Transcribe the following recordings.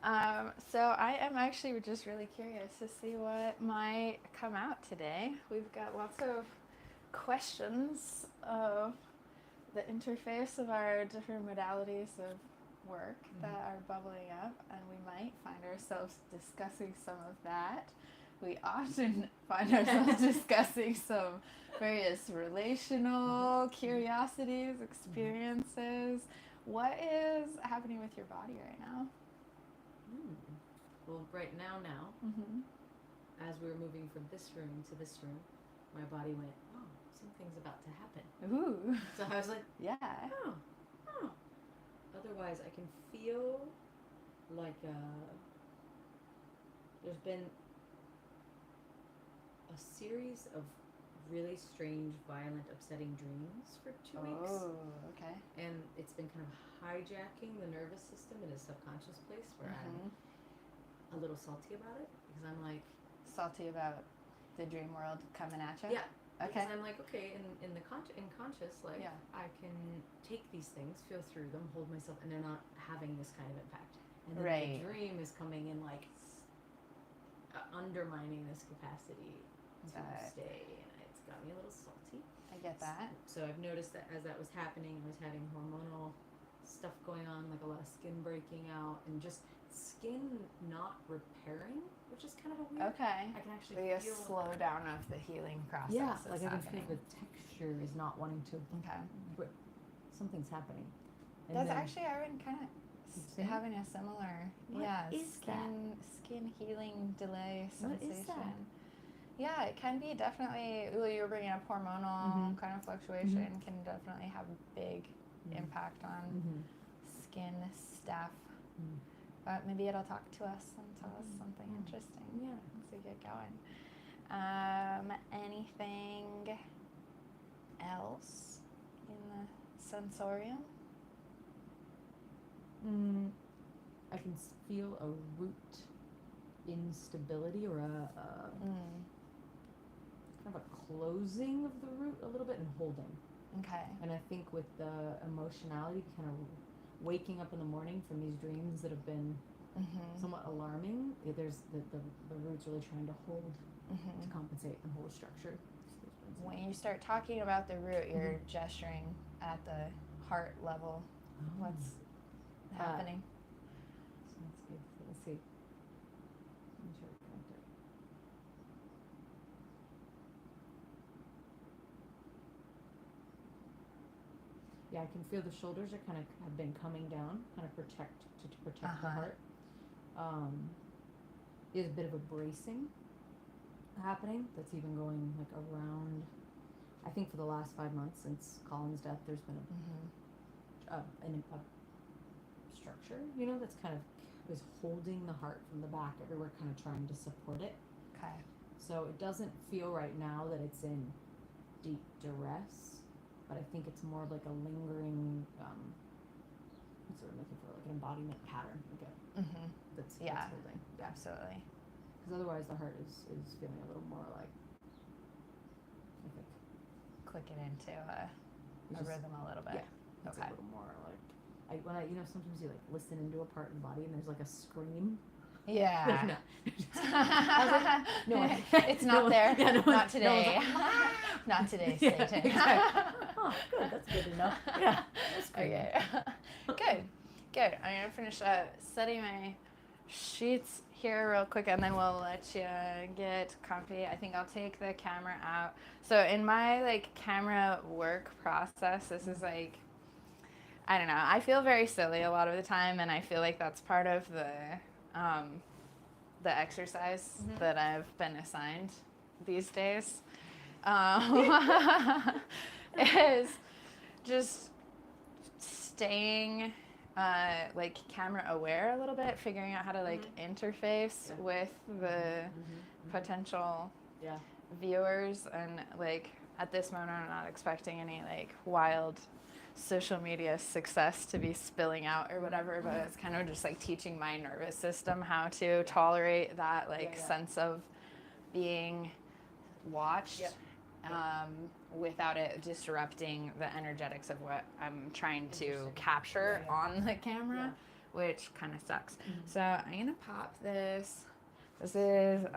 So I am actually just really curious to see what might come out today. We've got lots of questions of the interface of our different modalities of work that are bubbling up, and we might find ourselves discussing some of that. We often find ourselves discussing some various relational curiosities, experiences. What is happening with your body right now? Well, right now, as we were moving from this room to this room, my body went, oh, something's about to happen. Ooh. So I was like, Yeah. oh. Otherwise, I can feel like there's been a series of really strange, violent, upsetting dreams for 2 weeks. Oh, okay. And it's been kind of hijacking the nervous system in a subconscious place where I'm a little salty about it because I'm like... Salty about the dream world coming at you? Yeah. Okay. Because I'm like, okay, in conscious, like, I can take these things, feel through them, hold myself, and they're not having this kind of impact. And then the dream is coming in, like, undermining this capacity to stay, and it's got me a little salty. I get that. So I've noticed that as that was happening, I was having hormonal stuff going on, like a lot of skin breaking out, and just skin not repairing, which is kind of a weird... Okay. I can actually feel... a slow down of the healing process. Yeah, like I can feel the texture is not wanting to... Okay. But something's happening. And that's actually, I've been kind of having a similar... skin healing delay sensation. What is that? Yeah, it can be definitely... Well, you were bringing up hormonal kind of fluctuation can definitely have a big impact on skin stuff. But maybe it'll talk to us and tell us something interesting. Yeah. As we get going. Anything else in the sensorium? I can feel a root instability or a kind of a closing of the root a little bit and holding. Okay. And I think with the emotionality, kind of waking up in the morning from these dreams that have been somewhat alarming, there's the root's really trying to hold to compensate and hold structure. When you start talking about the root, you're gesturing at the heart level. What's happening? So let's see. Let me try to connect it. Yeah, I can feel the shoulders are kind of have been coming down, kind of protect the heart. There's a bit of a bracing happening that's even going like around. I think for the last 5 months since Colin's death, there's been a structure, that's kind of is holding the heart from the back everywhere, kind of trying to support it. Okay. So it doesn't feel right now that it's in deep duress, but I think it's more of like a lingering, what's what I'm looking for, like an embodiment pattern, like that's holding. Absolutely. Because otherwise the heart is feeling a little more like, I think, clicking into a rhythm a little bit. Yeah. It's a little more like, sometimes you like listen into a part of the body and there's like a scream. Yeah. No, it's not there. Yeah, not today. Not today, Satan. Exactly. Oh, good. That's good to know. Yeah. That's Okay. Good. I'm going to finish setting my sheets here real quick, and then we'll let you get comfy. I think I'll take the camera out. So in my camera work process, this is I don't know. I feel very silly a lot of the time, and I feel like that's part of the exercise that I've been assigned these days. Is just staying camera aware a little bit, figuring out how to interface with the potential viewers, and at this moment I'm not expecting any wild social media success to be spilling out or whatever, but it's kind of just teaching my nervous system how to tolerate that sense of being watched without it disrupting the energetics of what I'm trying to capture on the camera. which kind of sucks. Mm-hmm. So I'm going to pop this. This is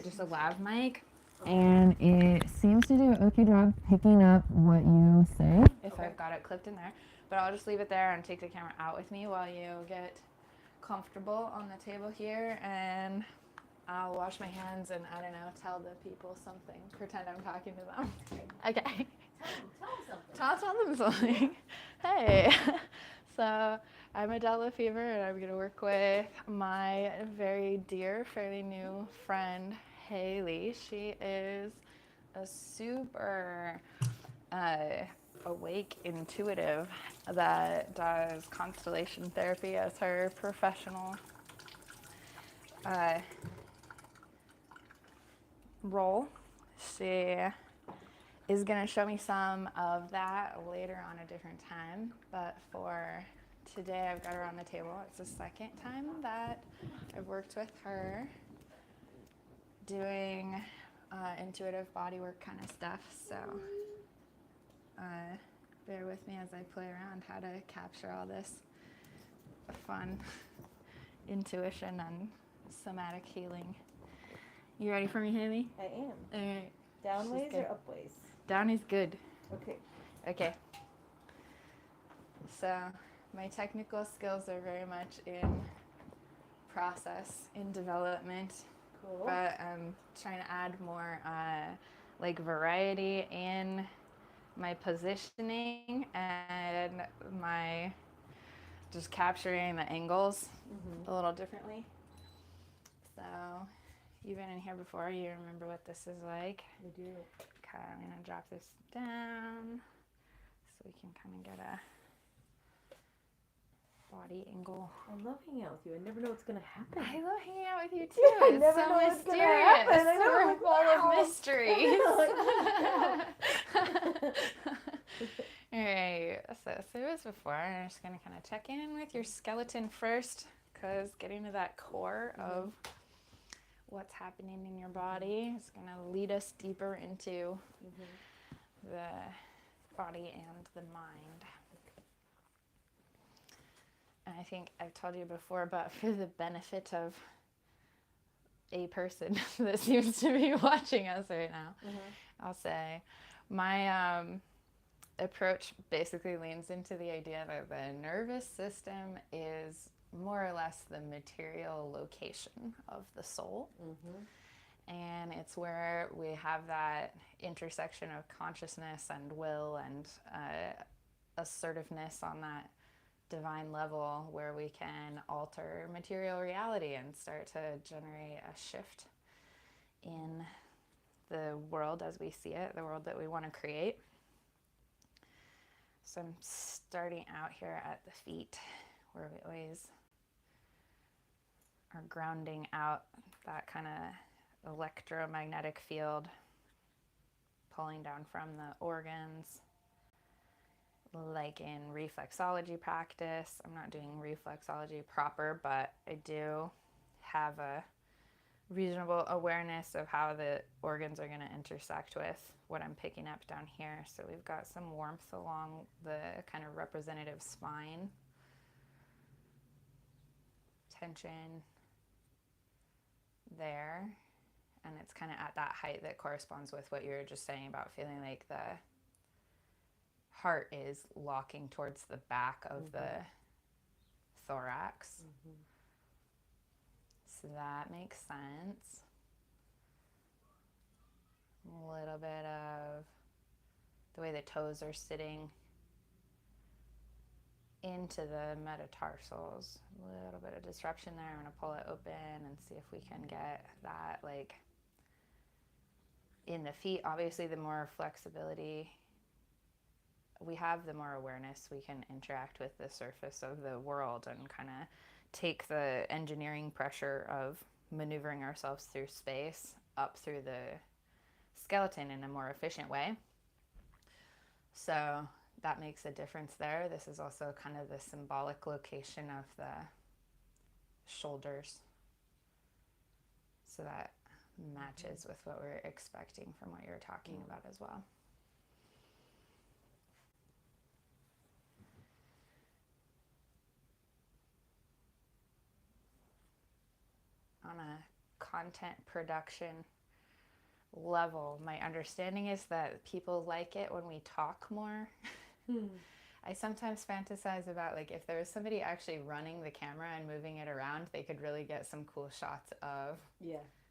just a lav mic, and it seems to do an okay job picking up what you say if I've got it clipped in there. But I'll just leave it there and take the camera out with me while you get comfortable on the table here, and I'll wash my hands and, I don't know, tell the people something. Pretend I'm talking to them. Okay. Tell them something. Hey. So I'm Adela Fever, and I'm going to work with my very dear, fairly new friend, Haley. She is a super awake intuitive that does constellation therapy as her professional role. She is going to show me some of that later on a different time, but for today I've got her on the table. It's the second time that I've worked with her doing intuitive bodywork kind of stuff, so bear with me as I play around how to capture all this fun intuition and somatic healing. You ready for me, Haley? I am. All right. Downways or upways? Down is good. Okay. So my technical skills are very much in process, in development. Cool. But I'm trying to add more like variety in my positioning and my just capturing the angles a little differently. So you've been in here before, you remember what this is like. I do. Okay, I'm gonna drop this down so we can kind of get a body angle. I love hanging out with you. I never know what's gonna happen. I love hanging out with you too. I never know what's gonna happen. I know, We're like, full wow. of mysteries. Alright, so it was before. I'm just gonna kind of check in with your skeleton first, because getting to that core of what's happening in your body is going to lead us deeper into the body and the mind. And I think I've told you before, but for the benefit of a person that seems to be watching us right now, I'll say my approach basically leans into the idea that the nervous system is more or less the material location of the soul. And it's where we have that intersection of consciousness and will and assertiveness on that divine level, where we can alter material reality and start to generate a shift in the world as we see it, the world that we want to create. So I'm starting out here at the feet, where we always are grounding out that kind of electromagnetic field, pulling down from the organs. Like in reflexology practice, I'm not doing reflexology proper, but I do have a reasonable awareness of how the organs are going to intersect with what I'm picking up down here. So we've got some warmth along the kind of representative spine, tension there, and it's kind of at that height that corresponds with what you were just saying about feeling like the heart is locking towards the back of the thorax. So that makes sense. A little bit of the way the toes are sitting into the metatarsals. A little bit of disruption there. I'm going to pull it open and see if we can get that, like, in the feet. Obviously, the more flexibility we have, the more awareness we can interact with the surface of the world and kind of take the engineering pressure of maneuvering ourselves through space up through the skeleton in a more efficient way. So that makes a difference there. This is also kind of the symbolic location of the shoulders. So that matches with what we're expecting from what you're talking about as well. on a content production level, my understanding is that people like it when we talk more. I sometimes fantasize about, like, if there was somebody actually running the camera and moving it around, they could really get some cool shots of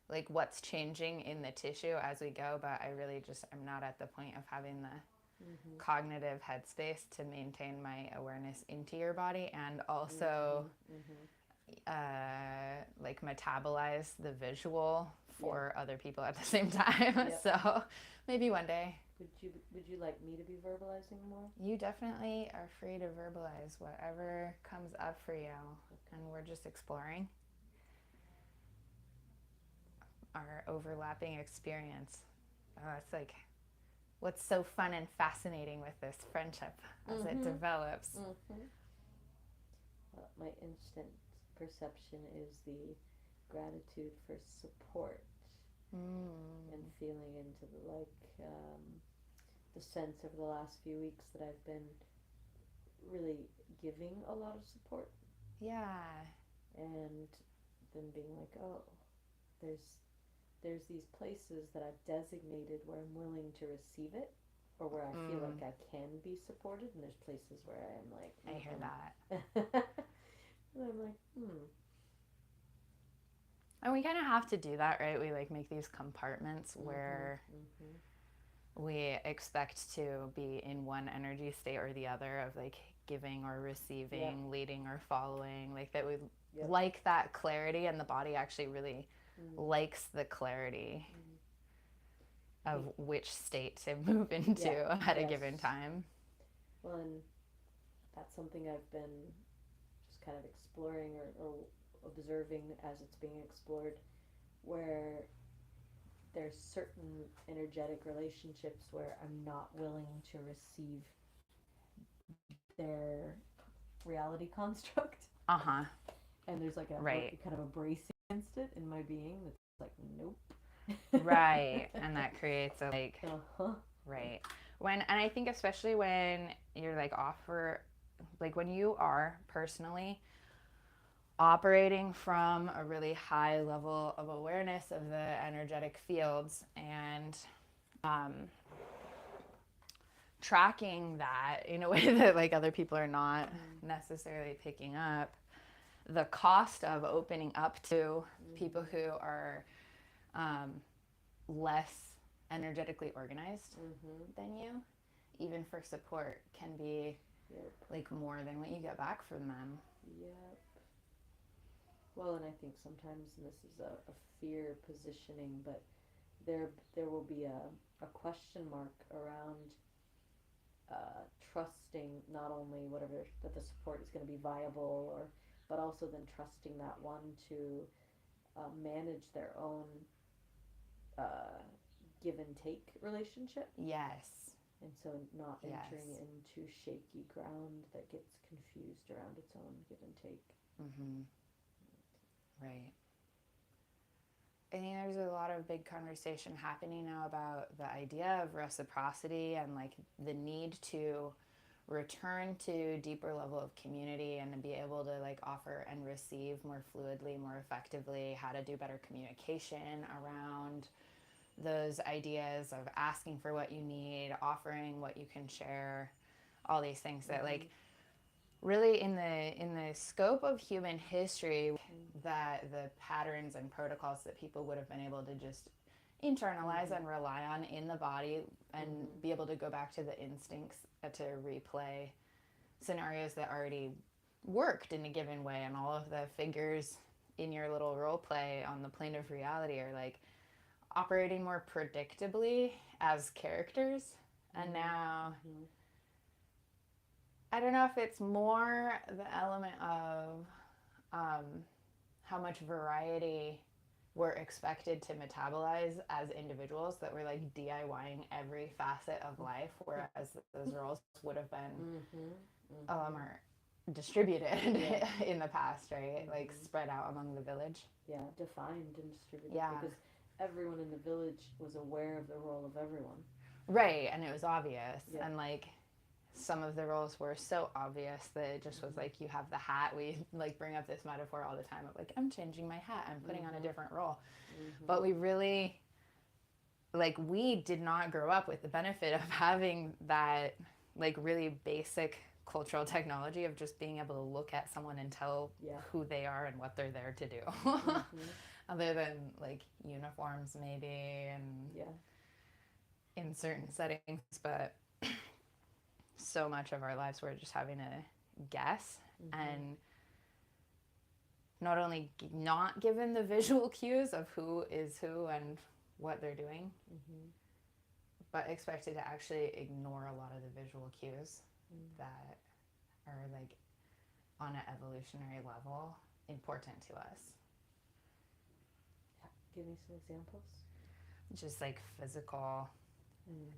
like what's changing in the tissue as we go. But I really just am not at the point of having the cognitive headspace to maintain my awareness into your body and also like metabolize the visual for other people at the same time. So maybe one day. Would you like me to be verbalizing more? You definitely are free to verbalize whatever comes up for you, and we're just exploring our overlapping experience. It's like what's so fun and fascinating with this friendship as it develops. My instant perception is the gratitude for support and feeling into the sense over the last few weeks that I've been really giving a lot of support. And then being like, oh, there's these places that I've designated where I'm willing to receive it, or where I feel like I can be supported, and there's places where I am like, I hear that. And I'm like, And we kind of have to do that, right? We like make these compartments where we expect to be in one energy state or the other of like giving or receiving, leading or following, like that we like that clarity, and the body actually really likes the clarity of which state to move into at a given time. Well, and that's something I've been just kind of exploring or observing as it's being explored, where there's certain energetic relationships where I'm not willing to receive their reality construct. And there's like a kind of a brace against it in my being that's like, nope. Right. And that creates a like right. And I think especially when you're like when you are personally operating from a really high level of awareness of the energetic fields and tracking that in a way that like other people are not necessarily picking up, the cost of opening up to people who are less energetically organized than you, even for support, can be like more than what you get back from them. Well, and I think sometimes, and this is a fear positioning, but there will be a question mark around trusting not only whatever that the support is going to be viable, but also then trusting that one to manage their own give and take relationship. And so not entering into shaky ground that gets confused around its own give and take. Right. I think there's a lot of big conversation happening now about the idea of reciprocity and like the need to return to deeper level of community and to be able to like offer and receive more fluidly, more effectively, how to do better communication around those ideas of asking for what you need, offering what you can share, all these things that like really in the scope of human history, that the patterns and protocols that people would have been able to just internalize and rely on in the body and be able to go back to the instincts to replay scenarios that already worked in a given way, and all of the figures in your little role play on the plane of reality are like operating more predictably as characters. And now I don't know if it's more the element of how much variety we're expected to metabolize as individuals, that we're like DIYing every facet of life, whereas those roles would have been a lot more distributed in the past, right? Like spread out among the village. Defined and distributed. Because everyone in the village was aware of the role of everyone. Right, and it was obvious. And like some of the roles were so obvious that it just was like, you have the hat. We like bring up this metaphor all the time of like, I'm changing my hat, I'm putting on a different role. But we really, like, we did not grow up with the benefit of having that like really basic cultural technology of just being able to look at someone and tell who they are and what they're there to do. Other than like uniforms maybe and in certain settings, but so much of our lives we're just having to guess and not only not given the visual cues of who is who and what they're doing, but expected to actually ignore a lot of the visual cues that are like on an evolutionary level important to us. Give me some examples. Just like physical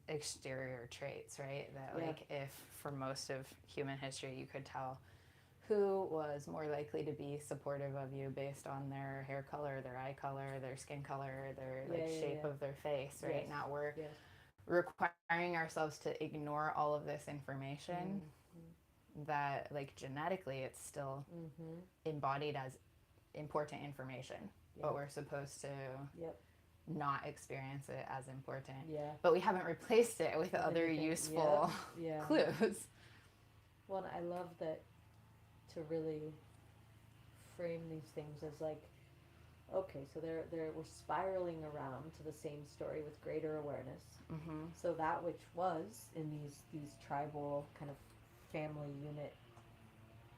exterior traits, right? That like if for most of human history you could tell who was more likely to be supportive of you based on their hair color, their eye color, their skin color, their like shape of their face, right? Now we're requiring ourselves to ignore all of this information that like genetically it's still embodied as important information, but we're supposed to not experience it as important. But we haven't replaced it with other useful clues. Well, I love that, to really frame these things as like, okay, so we're spiraling around to the same story with greater awareness. So that which was in these tribal kind of family unit,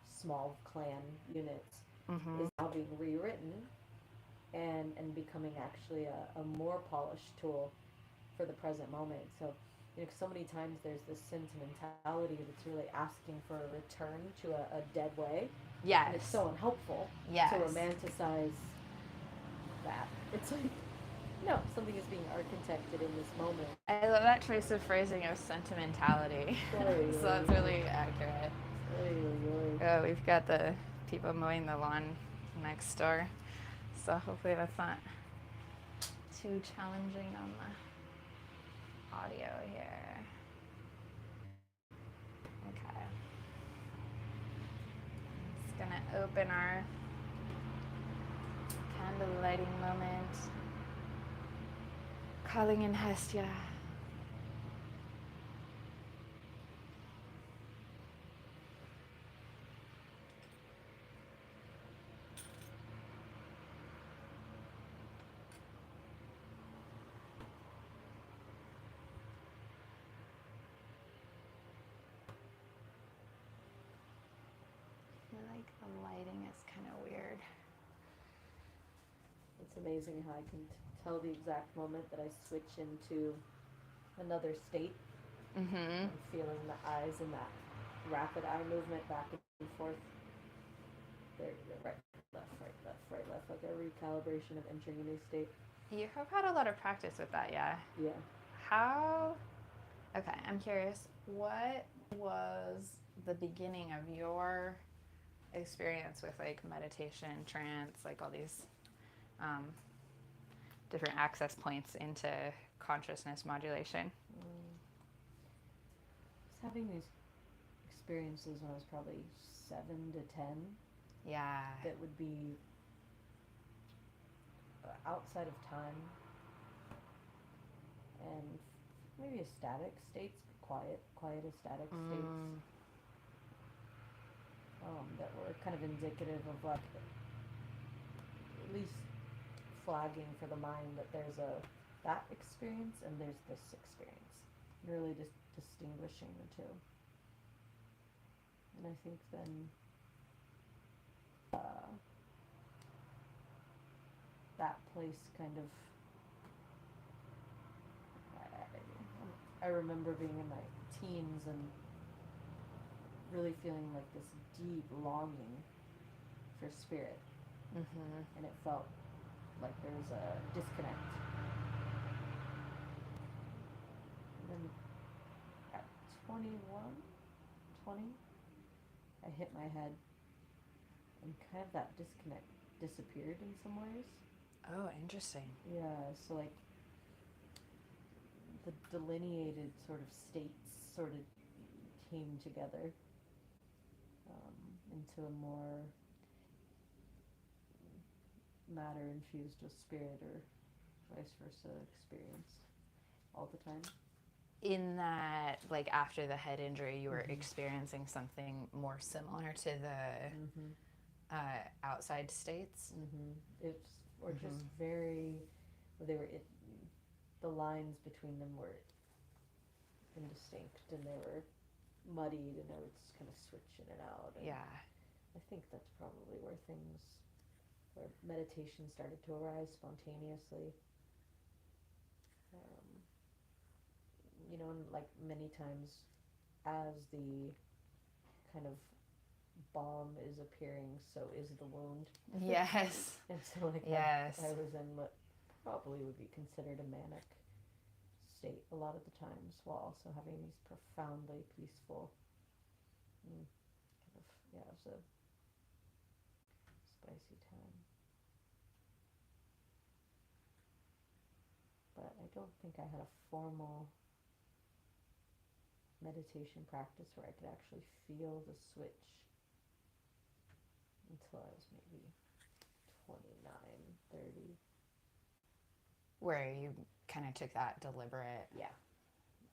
small clan units, is now being rewritten and becoming actually a more polished tool for the present moment. So, you know, so many times there's this sentimentality that's really asking for a return to a dead way. Yes. And it's so unhelpful to romanticize that. It's like, no, something is being architected in this moment. I love that choice of phrasing of sentimentality. So that's really accurate. Oh, we've got the people mowing the lawn next door. So hopefully that's not too challenging on the audio here. Okay. Just gonna open our candle lighting moment. Calling in Hestia. I feel like the lighting is kind of weird. It's amazing how I can tell the exact moment that I switch into another state. I'm feeling the eyes and that rapid eye movement back and forth. There, right, left, like a recalibration of entering a new state. You have had a lot of practice with that, yeah? Yeah. How? Okay, I'm curious. What was the beginning of your experience with like meditation, trance, like all these different access points into consciousness modulation? I was having these experiences when I was probably 7 to 10. Yeah. That would be outside of time and maybe ecstatic states, quiet ecstatic states. That were kind of indicative of like at least flagging for the mind that there's that experience and there's this experience. Really just distinguishing the two. And I think then that place kind of I remember being in my teens and really feeling like this deep longing for spirit. And it felt like there was a disconnect. And then at 20, I hit my head and kind of that disconnect disappeared in some ways. Oh, interesting. Yeah, so like the delineated sort of states sort of came together into a more matter infused with spirit or vice versa experience all the time. In that, like, after the head injury, you were Mhm. experiencing something more similar to the outside states? It's or just very, they were the lines between them were indistinct and they were muddied and I would just kind of switch in and out. And Yeah. I think that's probably where meditation started to arise spontaneously. And like many times as the kind of balm is appearing, so is the wound. Yes. And so like Yes. I was in what probably would be considered a manic state a lot of the times while also having these profoundly peaceful kind of, it was a spicy time. But I don't think I had a formal meditation practice where I could actually feel the switch until I was maybe 29, 30. Where you kind of took that deliberate, Yeah.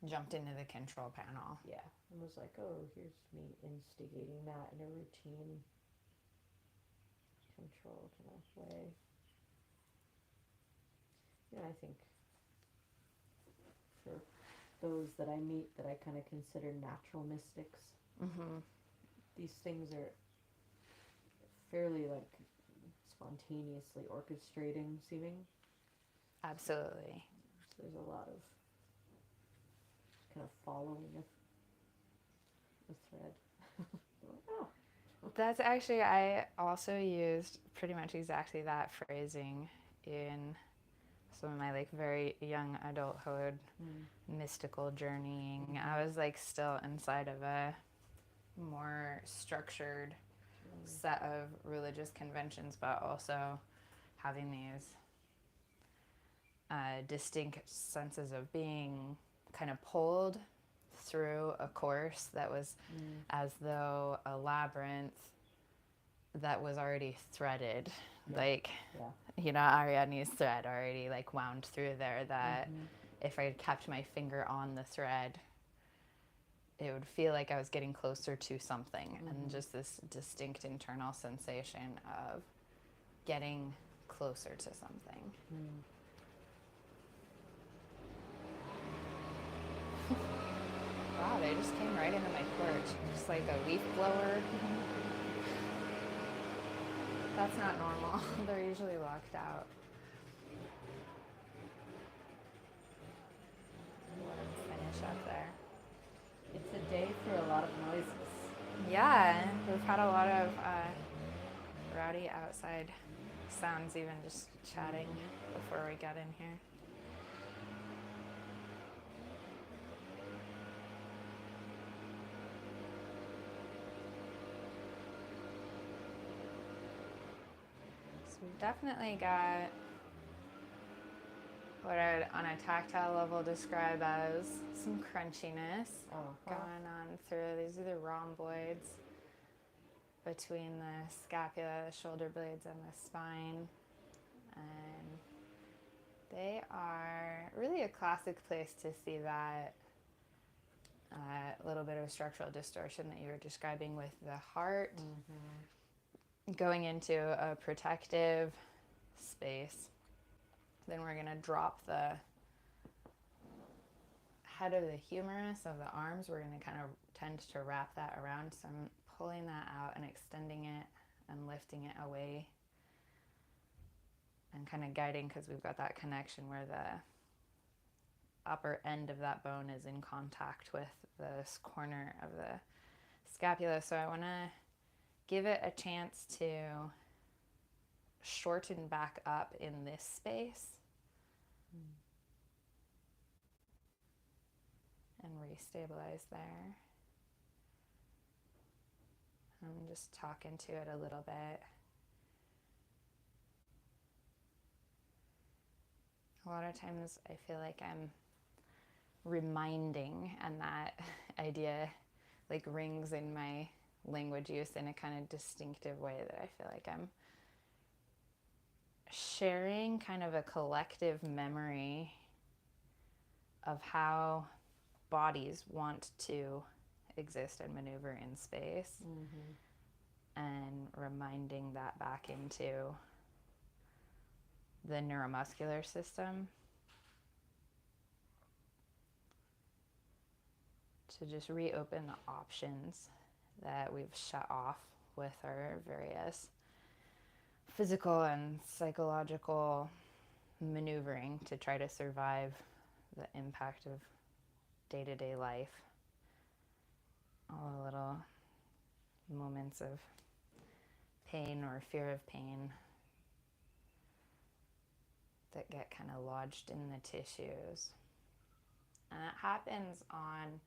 jumped into the control panel. Yeah, and was like, oh, here's me instigating that in a routine, control kind of way. I think for those that I meet that I kind of consider natural mystics, these things are fairly like spontaneously orchestrating seeming. Absolutely. So there's a lot of kind of following a thread. Oh. That's actually, I also used pretty much exactly that phrasing in some of my like very young adulthood mystical journeying. I was like still inside of a more structured set of religious conventions, but also having these distinct senses of being kind of pulled through a course that was as though a labyrinth that was already threaded. Like, Ariadne's thread already like wound through there, that if I kept my finger on the thread, it would feel like I was getting closer to something, and just this distinct internal sensation of getting closer to something. Wow, they just came right into my porch, just like a leaf blower. That's not normal. They're usually locked out. Let them finish up there. It's a day for a lot of noises. Yeah, we've had a lot of rowdy outside sounds, even just chatting before we got in here. So we've definitely got what I would, on a tactile level, describe as some crunchiness going on through. These are the rhomboids between the scapula, the shoulder blades, and the spine. And they are really a classic place to see that little bit of structural distortion that you were describing with the heart going into a protective space. Then we're going to drop the head of the humerus of the arms. We're going to kind of tend to wrap that around. So I'm pulling that out and extending it and lifting it away and kind of guiding, because we've got that connection where the upper end of that bone is in contact with this corner of the scapula. So I want to give it a chance to shorten back up in this space and restabilize there. I'm just talking to it a little bit. A lot of times I feel like I'm reminding, and that idea like rings in my language use in a kind of distinctive way that I feel like I'm sharing kind of a collective memory of how bodies want to exist and maneuver in space, and reminding that back into the neuromuscular system to just reopen the options that we've shut off with our various physical and psychological maneuvering to try to survive the impact of day-to-day life. All the little moments of pain or fear of pain that get kind of lodged in the tissues. And that happens on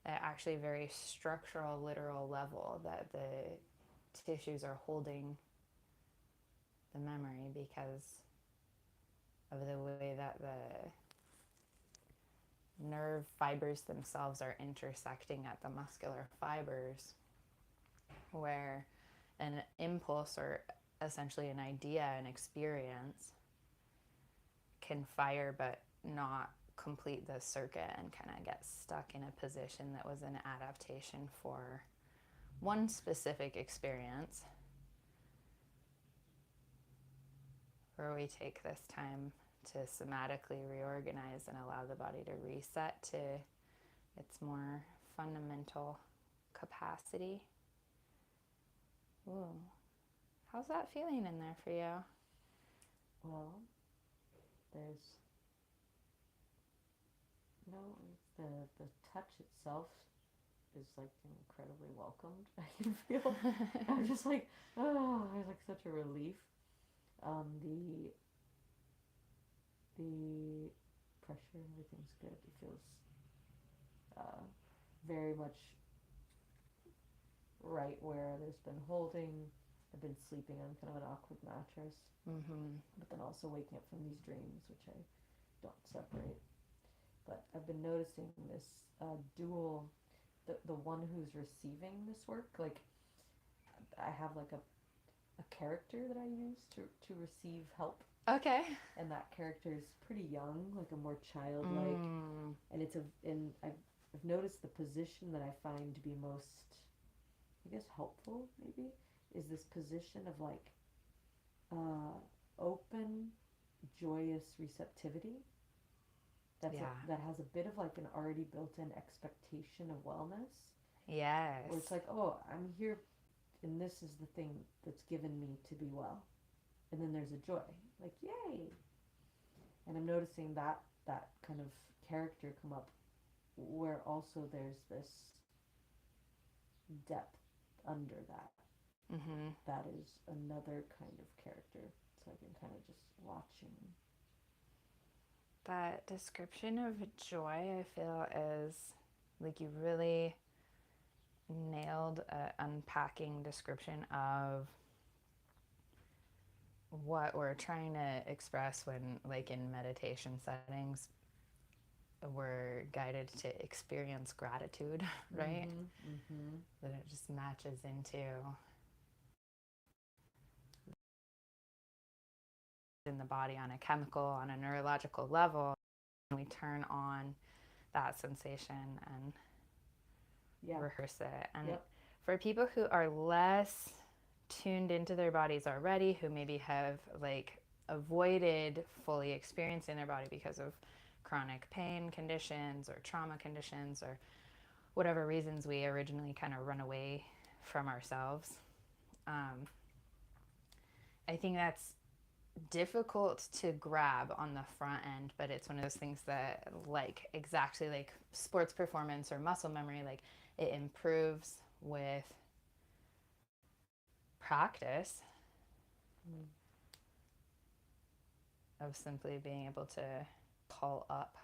an actually very structural, literal level, that the tissues are holding the memory because of the way that the nerve fibers themselves are intersecting at the muscular fibers, where an impulse or essentially an idea, an experience, can fire but not complete the circuit and kind of get stuck in a position that was an adaptation for one specific experience, where we take this time to somatically reorganize and allow the body to reset to its more fundamental capacity. Ooh. How's that feeling in there for you? Well, there's the touch itself is like incredibly welcomed. I can feel. I'm just like, oh, it's like such a relief. The pressure, everything's good. It feels very much right where there's been holding. I've been sleeping on kind of an awkward mattress, but then also waking up from these dreams, which I don't separate. But I've been noticing this dual, the one who's receiving this work, like I have like a character that I use to receive help. Okay. And that character is pretty young, like a more childlike, and I've noticed the position that I find to be most, I guess, helpful maybe, is this position of like open, joyous receptivity. That has a bit of like an already built-in expectation of wellness. Yes. Where it's like, oh, I'm here, and this is the thing that's given me to be well. And then there's a joy, like, yay. And I'm noticing that kind of character come up, where also there's this depth under that. That is another kind of character. So I've been kind of just watching. That description of joy, I feel, is like you really nailed an unpacking description of what we're trying to express when, like in meditation settings, we're guided to experience gratitude, right? That it just matches into in the body on a chemical, on a neurological level, and we turn on that sensation and rehearse it. And for people who are less tuned into their bodies already, who maybe have like avoided fully experiencing their body because of chronic pain conditions or trauma conditions or whatever reasons we originally kind of run away from ourselves, I think that's difficult to grab on the front end, but it's one of those things that, like exactly like sports performance or muscle memory, like it improves with practice of simply being able to call up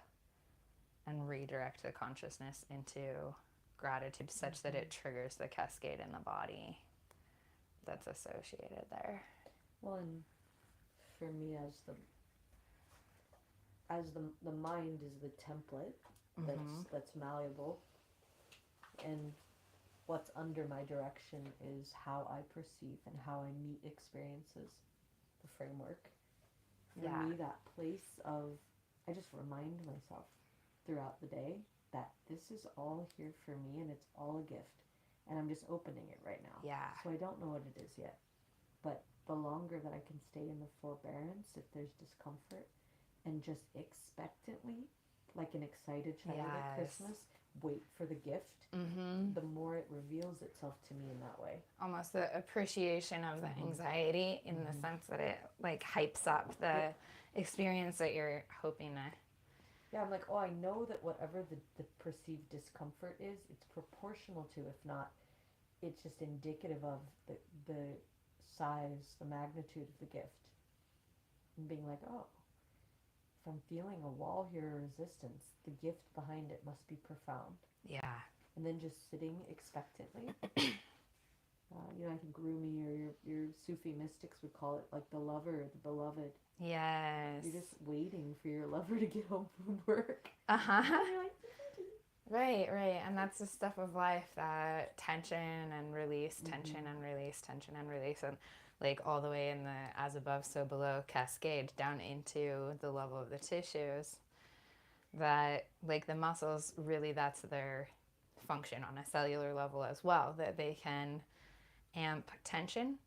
and redirect the consciousness into gratitude such that it triggers the cascade in the body that's associated there. Well, and for me, as the mind is the template that's malleable, and what's under my direction is how I perceive and how I meet experiences, the framework. For Yeah. me, that place of, I just remind myself throughout the day that this is all here for me and it's all a gift. And I'm just opening it right now. Yeah. So I don't know what it is yet. But the longer that I can stay in the forbearance, if there's discomfort, and just expectantly, like an excited child at Christmas, wait for the gift, the more it reveals itself to me in that way. Almost the appreciation of the anxiety in the sense that it like hypes up the experience that you're hoping to. Yeah, I'm like, oh, I know that whatever the perceived discomfort is, it's proportional to, if not, it's just indicative of the size, the magnitude of the gift. And being like, oh, if I'm feeling a wall here or resistance, the gift behind it must be profound. Yeah. And then just sitting expectantly. I think Rumi or your Sufi mystics would call it like the lover, the beloved. Yes. You're just waiting for your lover to get home from work. Uh-huh. And you're like, Right. And that's the stuff of life, that tension and release, tension and release, tension and release, and like all the way in the as above, so below cascade down into the level of the tissues. That like the muscles, really that's their function on a cellular level as well, that they can amp tension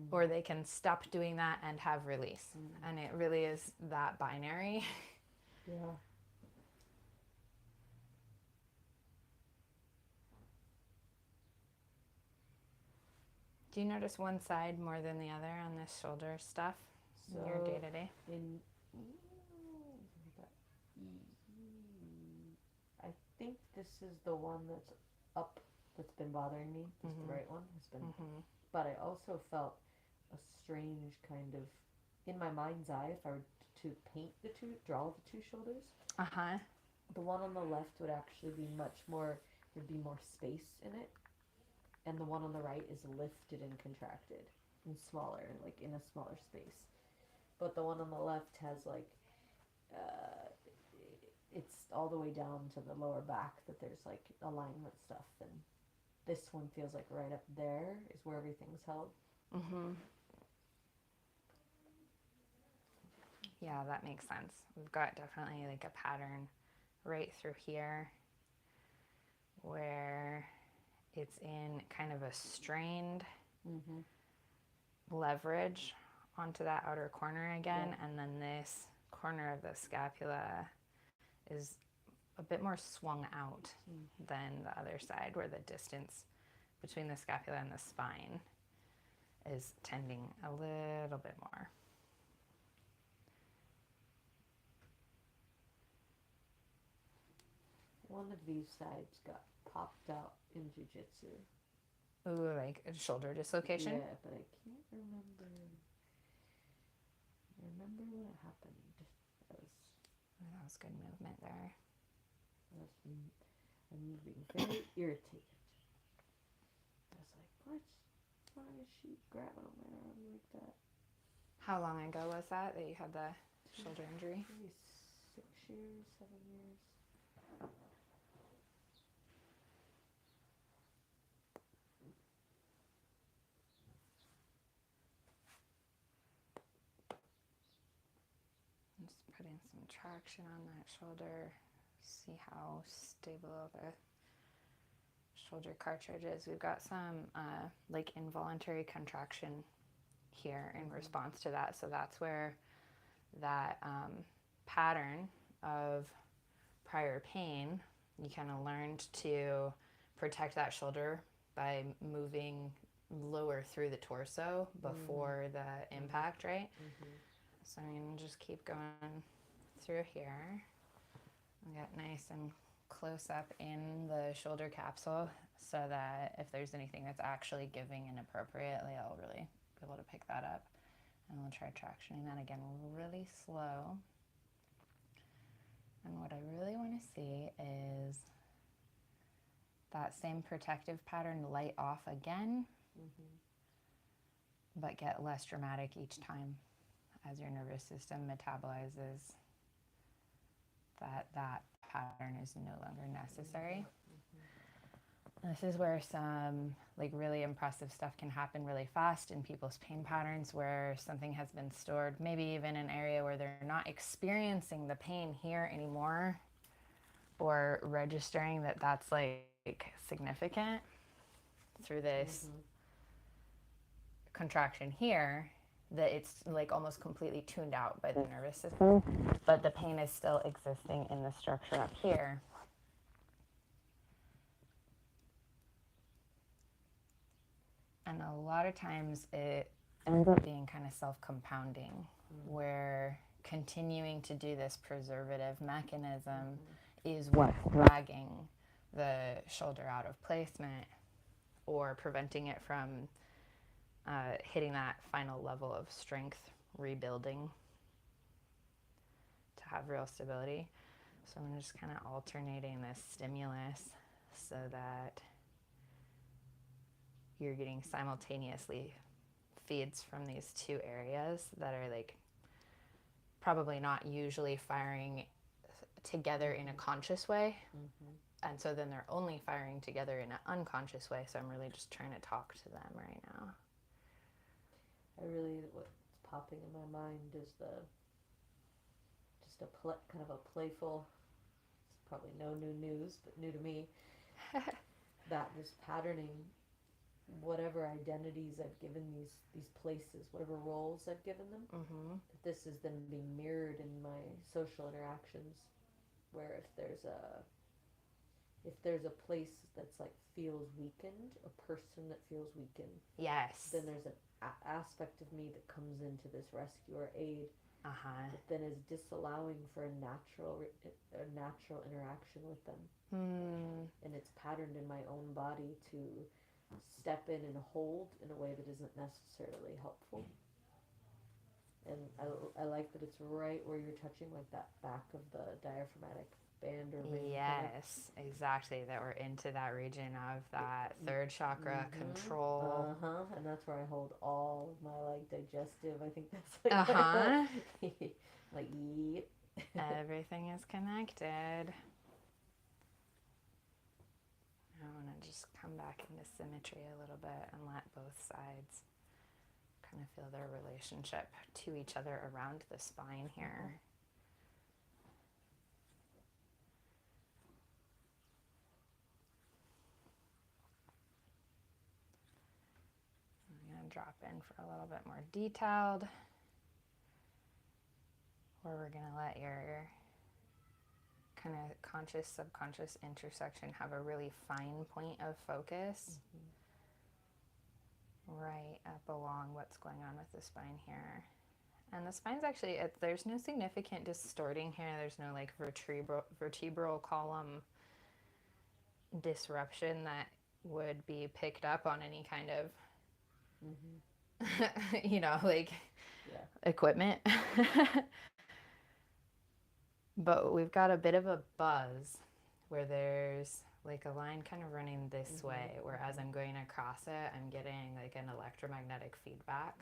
or they can stop doing that and have release. And it really is that binary. yeah. Do you notice one side more than the other on this shoulder stuff in your day to day? I think this is the one that's up, that's been bothering me. This the right one has been. But I also felt a strange kind of, in my mind's eye, if I were to paint draw the two shoulders, the one on the left would actually be much more, there'd be more space in it. And the one on the right is lifted and contracted and smaller, like in a smaller space. But the one on the left has like, it's all the way down to the lower back that there's like alignment stuff. And this one feels like right up there is where everything's held. Yeah, that makes sense. We've got definitely like a pattern right through here where it's in kind of a strained leverage onto that outer corner again. And then this corner of the scapula is a bit more swung out than the other side, where the distance between the scapula and the spine is tending a little bit more. One of these sides got popped out in jiu-jitsu. Ooh, like a shoulder dislocation? Yeah, but I can't remember. I remember when it happened. That was good movement there. I'm being very irritated. I was like, what? Why is she grabbing on my arm like that? How long ago was that you had the shoulder injury? Maybe 6 years, 7 years. Just putting some traction on that shoulder. See how stable the shoulder cartilage is. We've got some like involuntary contraction here in response to that. So that's where that pattern of prior pain, you kind of learned to protect that shoulder by moving lower through the torso before the impact, right? So I'm going to just keep going through here. I'll get nice and close up in the shoulder capsule so that if there's anything that's actually giving inappropriately, I'll really be able to pick that up. And we'll try tractioning that again really slow. And what I really want to see is that same protective pattern light off again, but get less dramatic each time as your nervous system metabolizes that pattern is no longer necessary. This is where some like really impressive stuff can happen really fast in people's pain patterns, where something has been stored, maybe even an area where they're not experiencing the pain here anymore, or registering that that's like significant through this contraction here, that it's like almost completely tuned out by the nervous system, but the pain is still existing in the structure up here. And a lot of times it ends up being kind of self-compounding, where continuing to do this preservative mechanism is what's dragging the shoulder out of placement, or preventing it from hitting that final level of strength rebuilding to have real stability. So I'm just kind of alternating this stimulus so that you're getting simultaneously feeds from these two areas that are like probably not usually firing together in a conscious way. And so then they're only firing together in an unconscious way. So I'm really just trying to talk to them right now. What's popping in my mind is kind of a playful, it's probably no new news, but new to me, that this patterning, whatever identities I've given these places, whatever roles I've given them, that this is then being mirrored in my social interactions, where if there's a place that's like feels weakened, a person that feels weakened, Yes. then there's an aspect of me that comes into this rescue or aid, that then is disallowing for a natural interaction with them. And it's patterned in my own body to step in and hold in a way that isn't necessarily helpful. And I like that it's right where you're touching, like that back of the diaphragmatic band or ring. Yes, exactly. That we're into that region of that third chakra control. And that's where I hold all of my like digestive. I think that's like like yep. Everything is connected. I want to just come back into symmetry a little bit and let both sides kind of feel their relationship to each other around the spine here. I'm going to drop in for a little bit more detailed, where we're going to let your kind of conscious subconscious intersection have a really fine point of focus right up along what's going on with the spine here. And the spine's actually, there's no significant distorting here. There's no like vertebral column disruption that would be picked up on any kind of equipment. But we've got a bit of a buzz where there's like a line kind of running this way, where as I'm going across it, I'm getting like an electromagnetic feedback.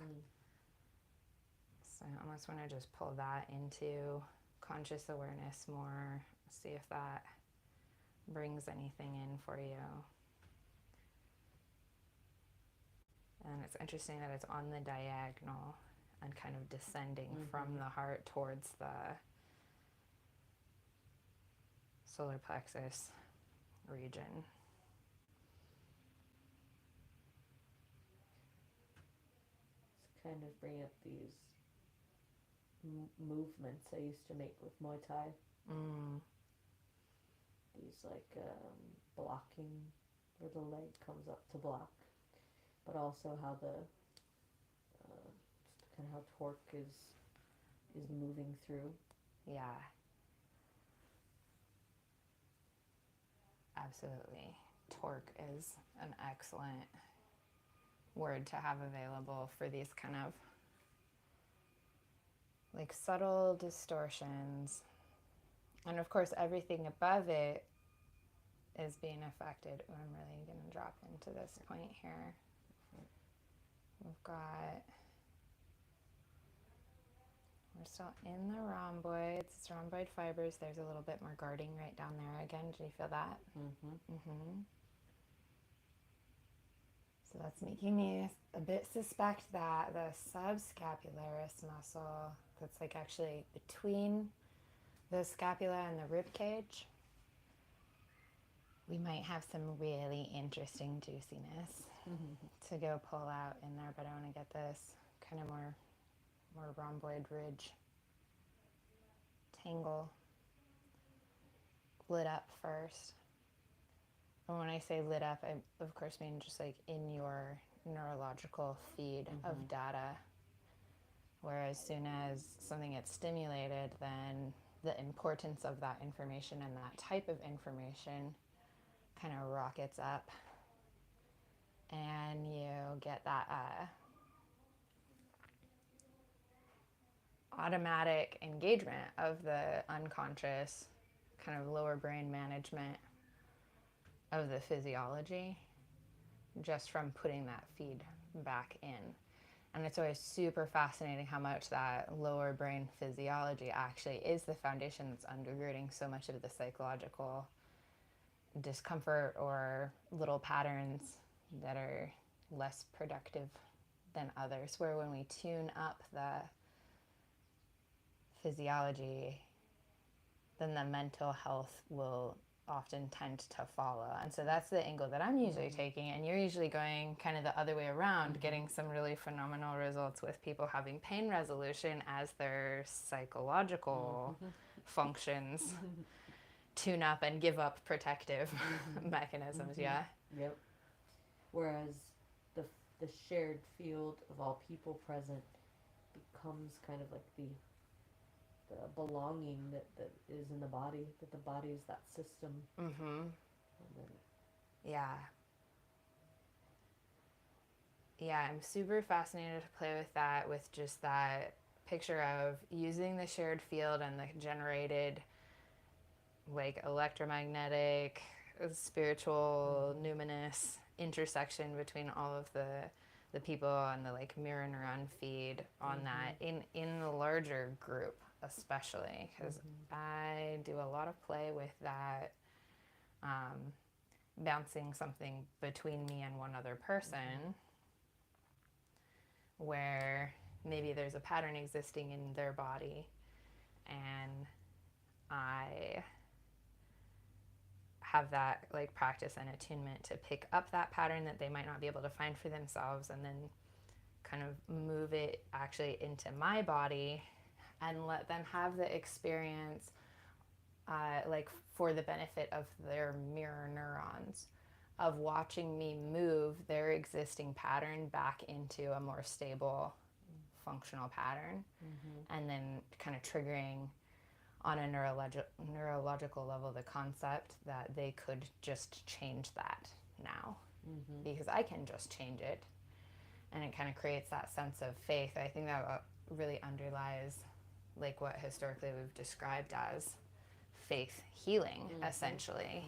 So I almost want to just pull that into conscious awareness more, see if that brings anything in for you. And it's interesting that it's on the diagonal and kind of descending from the heart towards the solar plexus region. It's kind of bring up these movements I used to make with Muay Thai. These like blocking, where the leg comes up to block, but also how the kind of how torque is moving through. Yeah. Absolutely. Torque is an excellent word to have available for these kind of like subtle distortions. And of course, everything above it is being affected. Oh, I'm really going to drop into this point here. We're still in the rhomboids. It's rhomboid fibers. There's a little bit more guarding right down there again. Did you feel that? So that's making me a bit suspect that the subscapularis muscle, that's like actually between the scapula and the rib cage, we might have some really interesting juiciness to go pull out in there, but I want to get this kind of more rhomboid ridge tangle lit up first. And when I say lit up, I of course mean just like in your neurological feed of data, where as soon as something gets stimulated, then the importance of that information and that type of information kind of rockets up, and you get that automatic engagement of the unconscious, kind of lower brain management of the physiology just from putting that feed back in. And it's always super fascinating how much that lower brain physiology actually is the foundation that's undergirding so much of the psychological discomfort or little patterns that are less productive than others, where when we tune up the physiology, then the mental health will often tend to follow. And so that's the angle that I'm usually taking, and you're usually going kind of the other way around, getting some really phenomenal results with people having pain resolution as their psychological functions tune up and give up protective mechanisms. Yeah. Yep. Whereas the shared field of all people present becomes kind of like the belonging that is in the body, that the body is that system. And then, Yeah, I'm super fascinated to play with that, with just that picture of using the shared field and the generated like electromagnetic, spiritual, numinous intersection between all of the people and the like mirror neuron feed on that in the larger group, especially because I do a lot of play with that, bouncing something between me and one other person, where maybe there's a pattern existing in their body and I have that like practice and attunement to pick up that pattern that they might not be able to find for themselves, and then kind of move it actually into my body and let them have the experience, like for the benefit of their mirror neurons, of watching me move their existing pattern back into a more stable functional pattern, and then kind of triggering on a neurological level the concept that they could just change that now, because I can just change it. And it kind of creates that sense of faith. I think that really underlies like what historically we've described as faith healing, essentially,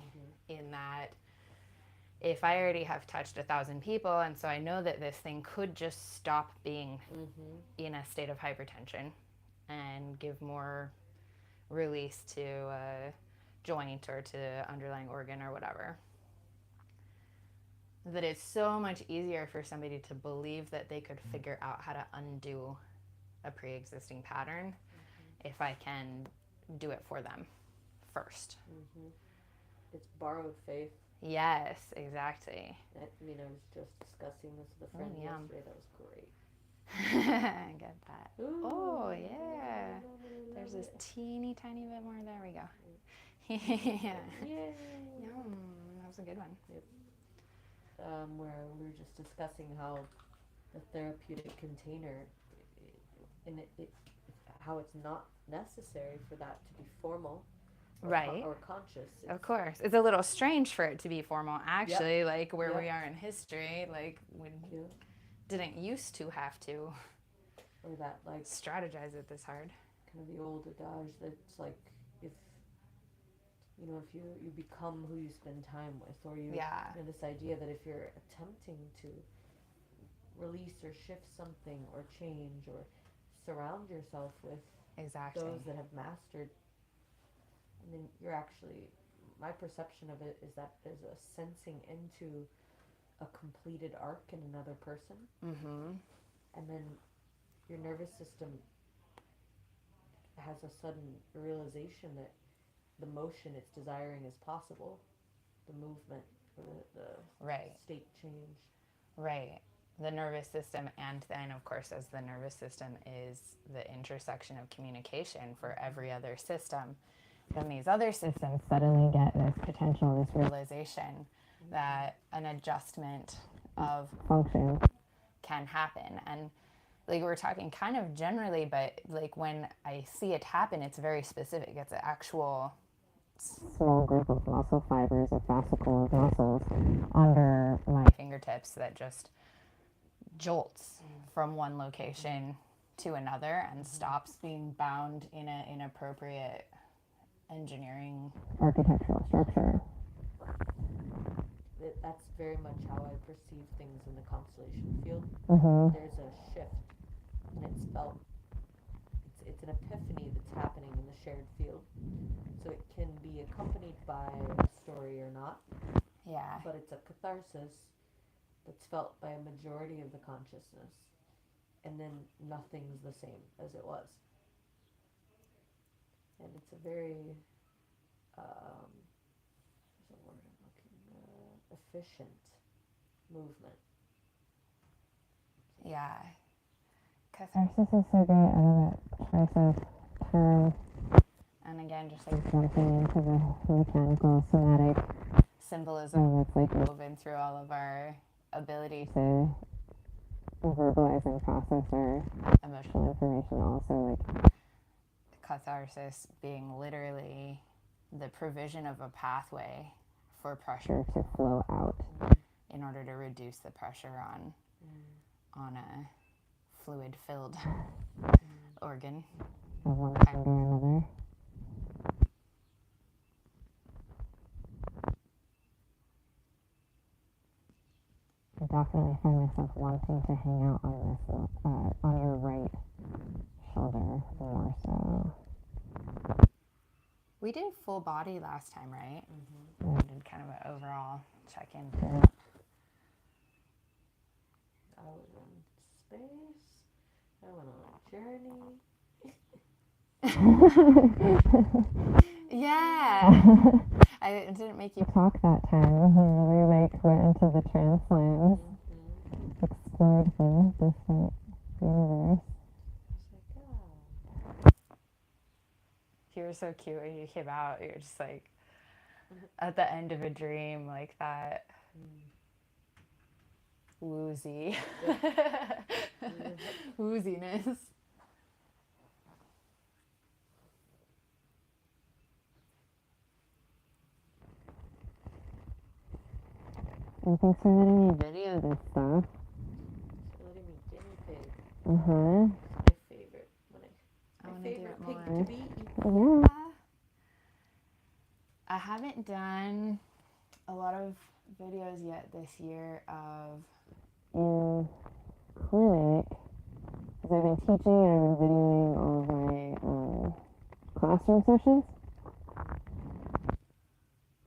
in that if I already have touched 1,000 people, and so I know that this thing could just stop being in a state of hypertension and give more release to a joint or to underlying organ or whatever, that it's so much easier for somebody to believe that they could figure out how to undo a pre-existing pattern if I can do it for them first. it's borrowed faith. Yes, exactly. I mean, I was just discussing this with a friend yesterday. That was great. I get that. Ooh, Oh, yeah. There's this teeny tiny bit more. There we go. Yeah. Yay. Yum. That was a good one. Where we were just discussing how the therapeutic container, and it how it's not necessary for that to be formal, Right. or conscious. Of course. It's a little strange for it to be formal, actually, Yep. like where Yep. we are in history, like we didn't used to have to or that like strategize it this hard. kind of the old adage that's like, if you become who you spend time with, or you know, this idea that if you're attempting to release or shift something or change or surround yourself with those that have mastered, and then you're actually, my perception of it is that there's a sensing into a completed arc in another person. Mm-hmm. And then your nervous system has a sudden realization that the motion it's desiring is possible, the movement or the Right. state change. Right. The nervous system, and then, of course, as the nervous system is the intersection of communication for every other system, then these other systems suddenly get this potential, this realization that an adjustment of function can happen. And like we're talking kind of generally, but like when I see it happen, it's very specific. It's an actual small group of muscle fibers, a fascicle of muscles under my fingertips that just jolts from one location to another and stops being bound in an inappropriate engineering architectural structure. That's very much how I perceive things in the constellation field. Mm-hmm. There's a shift, and it's felt. It's an epiphany that's happening in the shared field. So it can be accompanied by a story or not. Yeah. But it's a catharsis that's felt by a majority of the consciousness, and then nothing's the same as it was. And it's a very, there's a word I'm looking, efficient movement. Yeah. Catharsis is so great. I love that choice of term. And again, just like jumping into the mechanical somatic symbolism that's like woven through all of our ability to verbalize and process our emotional information. Also, like catharsis being literally the provision of a pathway for pressure to flow out in order to reduce the pressure on a fluid-filled organ of one kind or another. I definitely find myself wanting to hang out on this, on your right shoulder more so. We did full body last time, right? Mm-hmm. We did kind of an overall check-in. I was in space. I went on a journey. Yeah. I didn't make you talk that time. We like went into the trance lands, explored the distant universe. You were so cute when you came out. You're just like at the end of a dream, like that woozy wooziness. And thanks for letting me video this stuff. Thanks for letting me guinea pig. Uh-huh. It's my favorite. My favorite pig to be. Yeah. I haven't done a lot of videos yet this year of in clinic because I've been teaching and I've been videoing all of my classroom sessions.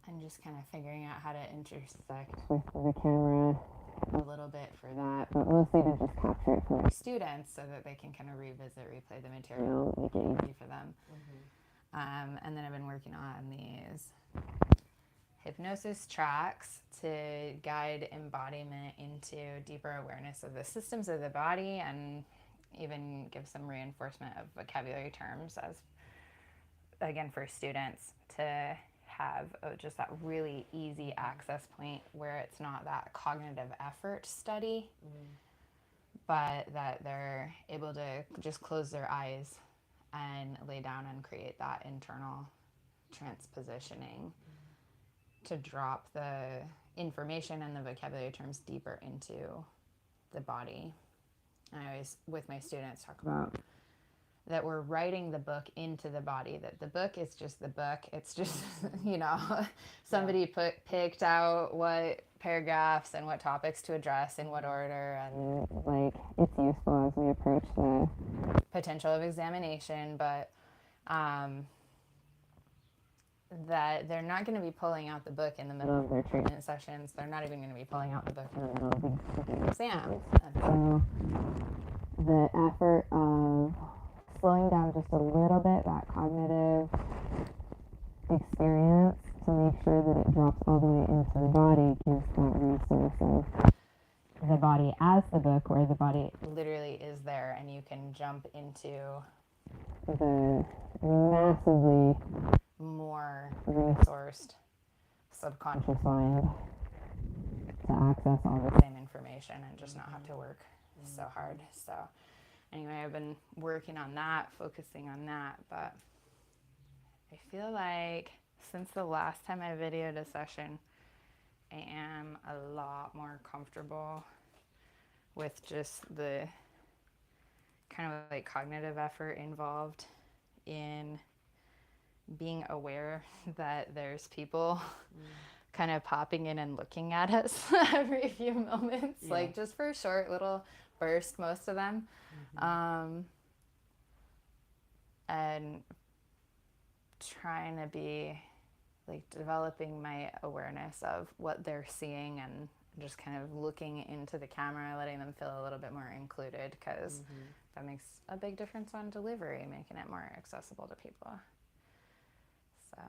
I'm just kind of figuring out how to intersect with the camera a little bit for that, but mostly to just capture it for my students so that they can kind of revisit, replay the material, make it easy for them. And then I've been working on these hypnosis tracks to guide embodiment into deeper awareness of the systems of the body and even give some reinforcement of vocabulary terms as, again, for students to have just that really easy access point where it's not that cognitive effort study, but that they're able to just close their eyes and lay down and create that internal transpositioning to drop the information and the vocabulary terms deeper into the body. I always, with my students, talk about that we're writing the book into the body, that the book is just the book. It's just, somebody picked out what paragraphs and what topics to address in what order, and like it's useful as we approach the potential of examination, but that they're not going to be pulling out the book in the middle of their treatment sessions. They're not even going to be pulling out the book in the middle of the exams. And so the effort of slowing down just a little bit that cognitive experience to make sure that it drops all the way into the body gives that resource of the body as the book, where the body literally is there and you can jump into the massively more resourced subconscious mind to access all the same information and just not have to work so hard. So anyway, I've been working on that, focusing on that, but I feel like since the last time I videoed a session, I am a lot more comfortable with just the kind of like cognitive effort involved in being aware that there's people kind of popping in and looking at us every few moments, like just for a short little burst, most of them. And trying to be like developing my awareness of what they're seeing and just kind of looking into the camera, letting them feel a little bit more included, because that makes a big difference on delivery, making it more accessible to people. So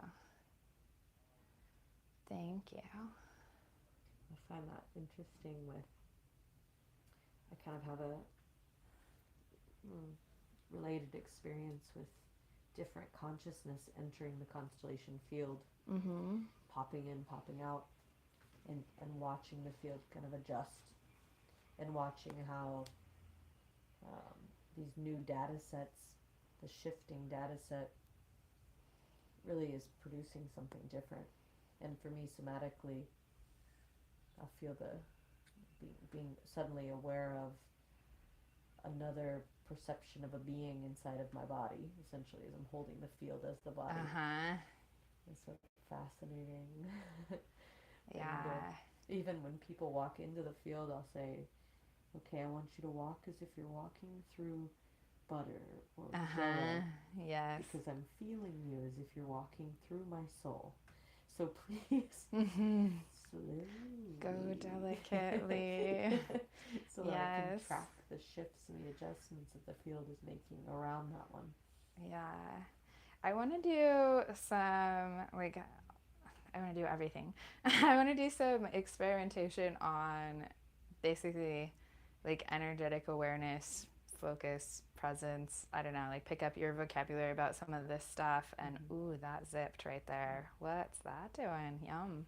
thank you. I find that interesting with, I kind of have a related experience with different consciousness entering the constellation field, popping in, popping out, and watching the field kind of adjust, and watching how these new data sets, the shifting data set, really is producing something different. And for me, somatically, I feel the being suddenly aware of another perception of a being inside of my body, essentially, as I'm holding the field as the body. It's so fascinating. And, even when people walk into the field, I'll say, okay, I want you to walk as if you're walking through butter or jello. Yes. Because I'm feeling you as if you're walking through my soul. So please, slowly. Go delicately. So that I can track the shifts and the adjustments that the field is making around that one. Yeah. I want to do some, like, I want to do everything. I want to do some experimentation on basically like energetic awareness, focus, presence. I don't know, like pick up your vocabulary about some of this stuff. And ooh, that zipped right there. What's that doing? Yum.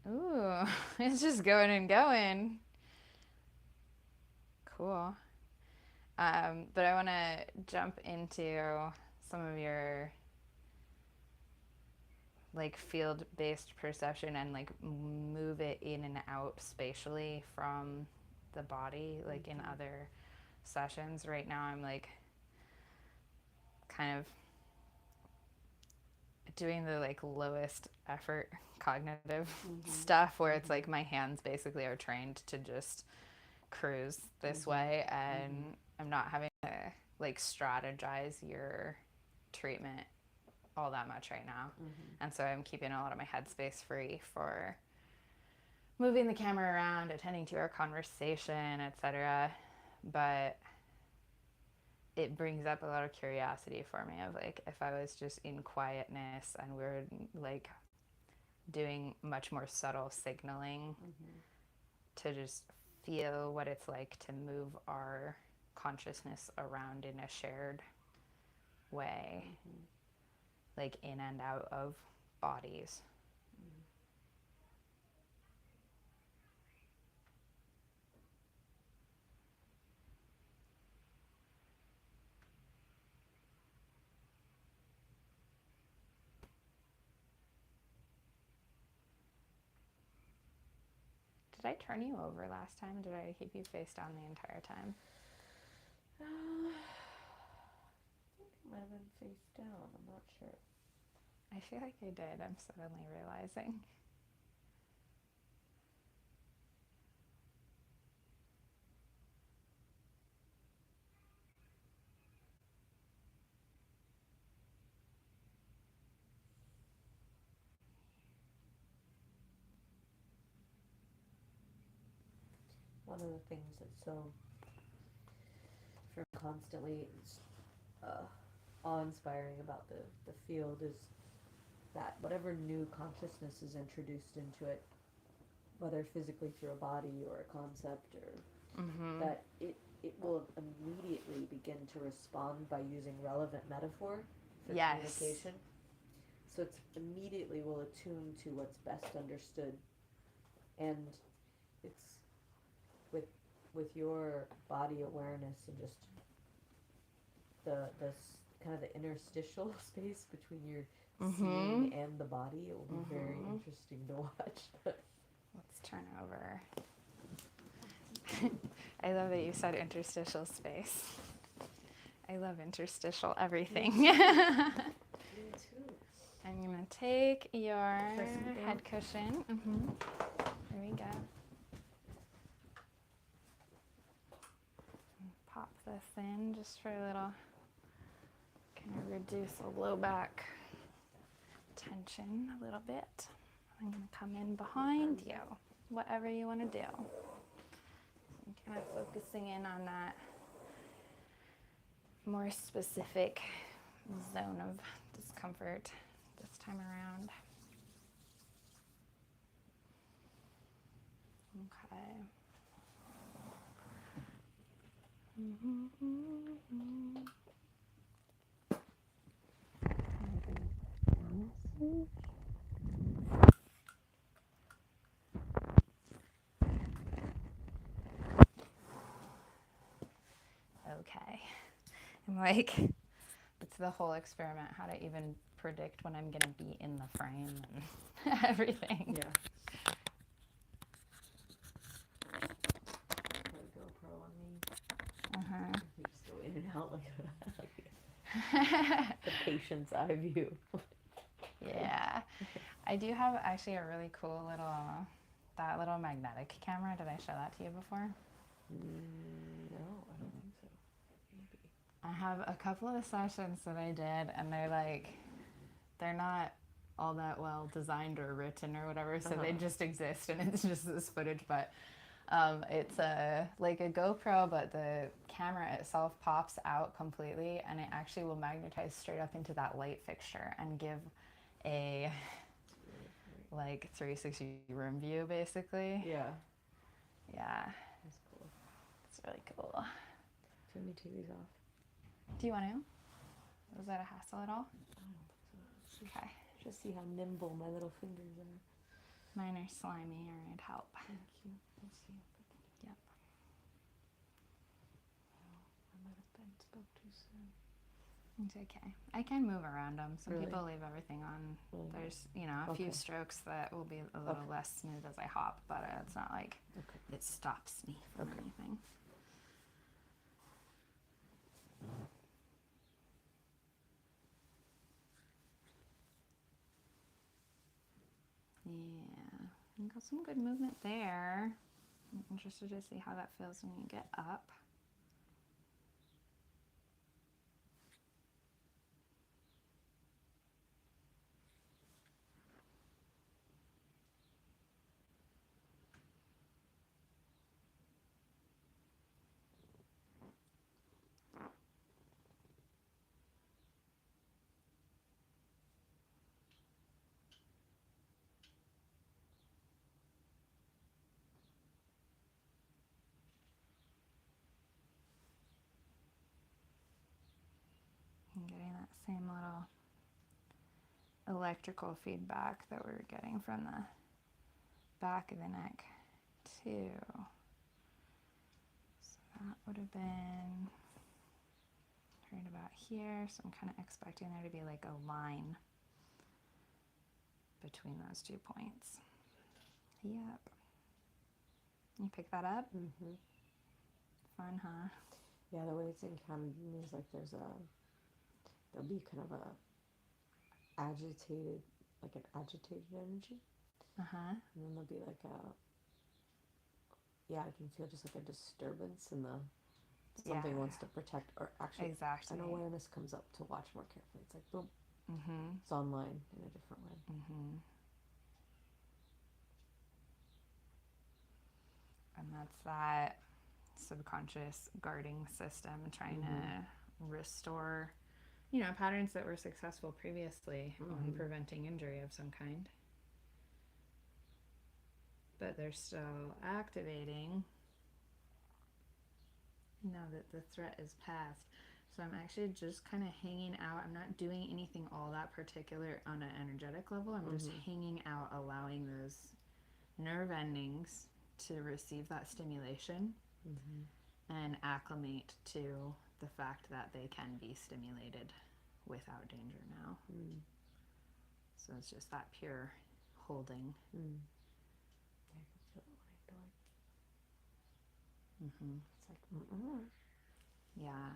Ooh, it's just going and going. Cool. But I want to jump into some of your like field-based perception and like move it in and out spatially from the body, like in other sessions. Right now I'm like kind of doing the like lowest effort cognitive stuff, where it's like my hands basically are trained to just cruise this way, and I'm not having to like strategize your treatment all that much right now. And so I'm keeping a lot of my headspace free for moving the camera around, attending to our conversation, etc. But it brings up a lot of curiosity for me of like, if I was just in quietness and we're like doing much more subtle signaling to just feel what it's like to move our consciousness around in a shared way, like in and out of bodies. Did I turn you over last time? Did I keep you face down the entire time? I think it might have been face down. I'm not sure. I feel like I did. I'm suddenly realizing. one of the things that's so, for me, constantly awe-inspiring about the field is that whatever new consciousness is introduced into it, whether physically through a body or a concept, or that it will immediately begin to respond by using relevant metaphor for communication. So it's immediately will attune to what's best understood, and it's with your body awareness and just the kind of the interstitial space between your seeing and the body. It will be very interesting to watch. Let's turn over. I love that you said interstitial space. I love interstitial everything. Me too. I'm going to take your head cushion. There we go. Pop this in just for a little, kind of reduce the low back tension a little bit. I'm going to come in behind you, whatever you want to do. I'm kind of focusing in on that more specific zone of discomfort this time around. Okay. Okay. I'm like, it's the whole experiment, how to even predict when I'm going to be in the frame and everything. Yeah. Put a GoPro on me. You just go in and out like the patient's eye view. Yeah. I do have actually a really cool that little magnetic camera. Did I show that to you before? No, I don't think so. Maybe. I have a couple of sessions that I did, and they're not all that well designed or written or whatever, so they just exist, and it's just this footage. But it's like a GoPro, but the camera itself pops out completely, and it actually will magnetize straight up into that light fixture and give a like 360 room view, basically. Yeah. Yeah. That's cool. It's really cool. Turn the TVs off. Do you want to? Was that a hassle at all? I don't think so. Okay. Just see how nimble my little fingers are. Mine are slimy, or it'd help. Thank you. Let's see. Yep. Oh, I might have spoke too soon. It's okay. I can move around them. Some Really? people leave everything on. Really? There's, a few strokes that will be a little less smooth as I hop, but it's not like it stops me from anything. Yeah, you got some good movement there. I'm interested to see how that feels when you get up. I'm getting that same little electrical feedback that we were getting from the back of the neck too. So that would have been right about here. So I'm kind of expecting there to be like a line between those 2 points. Yep. You pick that up? Mm-hmm. Fun, huh? Yeah, the way it's encountered is like there'll be kind of an agitated energy. Uh-huh. And then there'll be like I can feel just like a disturbance in something wants to protect, or actually exactly. an awareness comes up to watch more carefully. It's like, boom, it's online in a different way. And that's that subconscious guarding system trying to restore, patterns that were successful previously on preventing injury of some kind. But they're still activating now that the threat is past. So I'm actually just kind of hanging out. I'm not doing anything all that particular on an energetic level. I'm just hanging out, allowing those nerve endings to receive that stimulation and acclimate to the fact that they can be stimulated without danger now. So it's just that pure holding. Yeah, I can feel it when I do it. It's like, Yeah.